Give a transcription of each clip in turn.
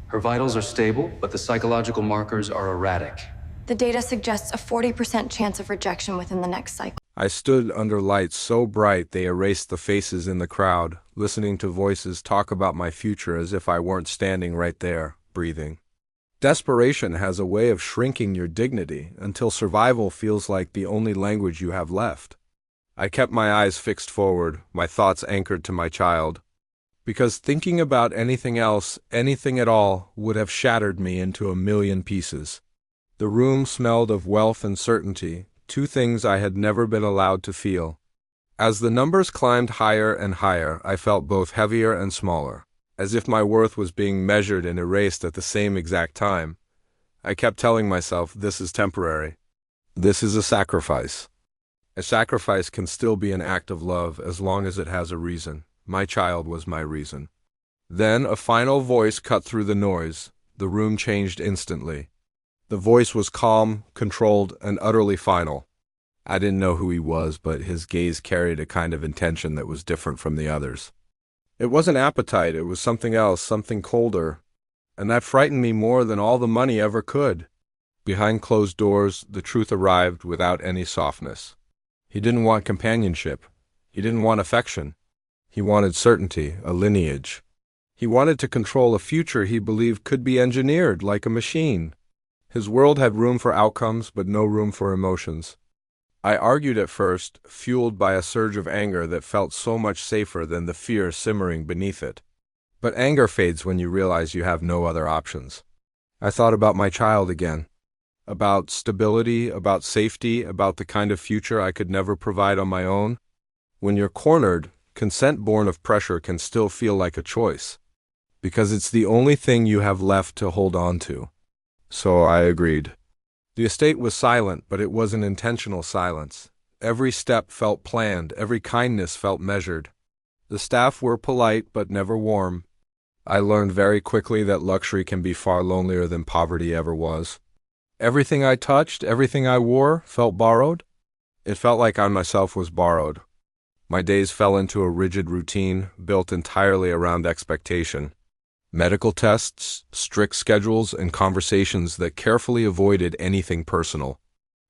Her vitals are stable, but the psychological markers are erratic. The data suggests a 40% chance of rejection within the next cycle. I stood under lights so bright they erased the faces in the crowd, listening to voices talk about my future as if I weren't standing right there, breathing. Desperation has a way of shrinking your dignity until survival feels like the only language you have left. I kept my eyes fixed forward, my thoughts anchored to my child, because thinking about anything else, anything at all, would have shattered me into a million pieces. The room smelled of wealth and certainty, two things I had never been allowed to feel. As the numbers climbed higher and higher, I felt both heavier and smaller, as if my worth was being measured and erased at the same exact time. I kept telling myself, this is temporary. This is a sacrifice. A sacrifice can still be an act of love as long as it has a reason. My child was my reason. Then a final voice cut through the noise. The room changed instantly. The voice was calm, controlled, and utterly final. I didn't know who he was, but his gaze carried a kind of intention that was different from the others. It wasn't appetite, it was something else, something colder. And that frightened me more than all the money ever could. Behind closed doors, the truth arrived without any softness. He didn't want companionship. He didn't want affection. He wanted certainty, a lineage. He wanted to control a future he believed could be engineered like a machine. His world had room for outcomes, but no room for emotions. I argued at first, fueled by a surge of anger that felt so much safer than the fear simmering beneath it. But anger fades when you realize you have no other options. I thought about my child again. About stability, about safety, about the kind of future I could never provide on my own. When you're cornered, consent born of pressure can still feel like a choice, because it's the only thing you have left to hold on to. So I agreed. The estate was silent, but it was an intentional silence. Every step felt planned, every kindness felt measured. The staff were polite, but never warm. I learned very quickly that luxury can be far lonelier than poverty ever was. Everything I touched, everything I wore, felt borrowed. It felt like I myself was borrowed. My days fell into a rigid routine, built entirely around expectation. Medical tests, strict schedules, and conversations that carefully avoided anything personal.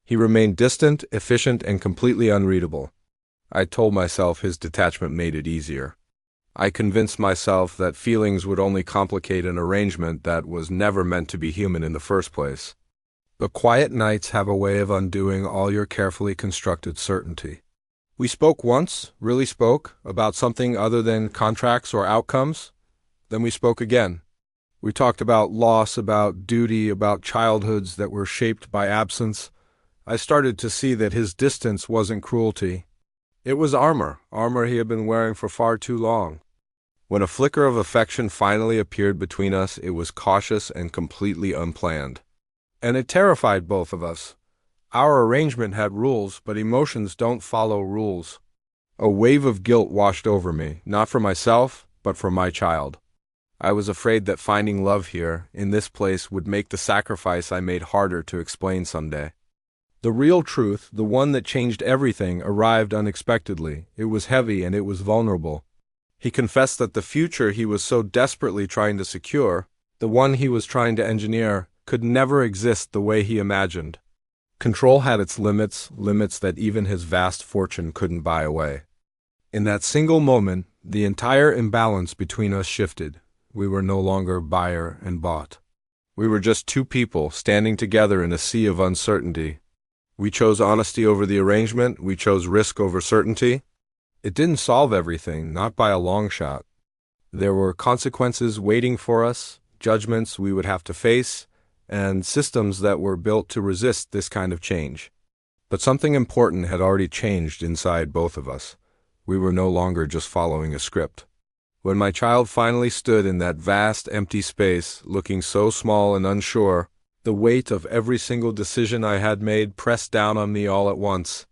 He remained distant, efficient, and completely unreadable. I told myself his detachment made it easier. I convinced myself that feelings would only complicate an arrangement that was never meant to be human in the first place. But quiet nights have a way of undoing all your carefully constructed certainty. We spoke once, really spoke, about something other than contracts or outcomes. Then we spoke again. We talked about loss, about duty, about childhoods that were shaped by absence. I started to see that his distance wasn't cruelty. It was armor he had been wearing for far too long. When a flicker of affection finally appeared between us, it was cautious and completely unplanned. And it terrified both of us. Our arrangement had rules, but emotions don't follow rules. A wave of guilt washed over me, not for myself, but for my child. I was afraid that finding love here, in this place, would make the sacrifice I made harder to explain someday. The real truth, the one that changed everything, arrived unexpectedly. It was heavy and it was vulnerable. He confessed that the future he was so desperately trying to secure, the one he was trying to engineer, could never exist the way he imagined. Control had its limits, limits that even his vast fortune couldn't buy away. In that single moment, the entire imbalance between us shifted. We were no longer buyer and bought. We were just two people standing together in a sea of uncertainty. We chose honesty over the arrangement. We chose risk over certainty. It didn't solve everything, not by a long shot. There were consequences waiting for us, judgments we would have to face, and systems that were built to resist this kind of change. But something important had already changed inside both of us. We were no longer just following a script. When my child finally stood in that vast, empty space, looking so small and unsure, the weight of every single decision I had made pressed down on me all at once.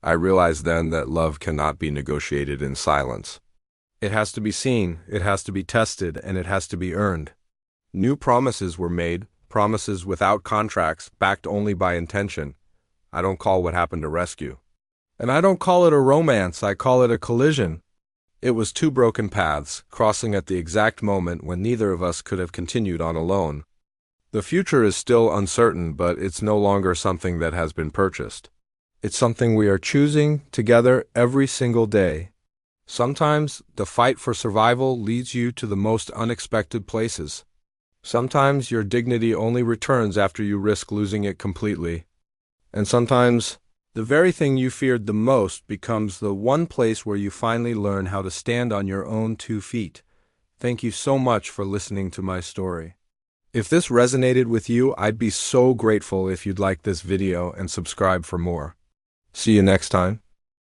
I realized then that love cannot be negotiated in silence. It has to be seen, it has to be tested, and it has to be earned. New promises were made, promises without contracts, backed only by intention. I don't call what happened a rescue. And I don't call it a romance, I call it a collision. It was two broken paths, crossing at the exact moment when neither of us could have continued on alone. The future is still uncertain, but it's no longer something that has been purchased. It's something we are choosing together every single day. Sometimes the fight for survival leads you to the most unexpected places. Sometimes your dignity only returns after you risk losing it completely. And sometimes the very thing you feared the most becomes the one place where you finally learn how to stand on your own 2 feet. Thank you so much for listening to my story. If this resonated with you, I'd be so grateful if you'd like this video and subscribe for more. See you next time.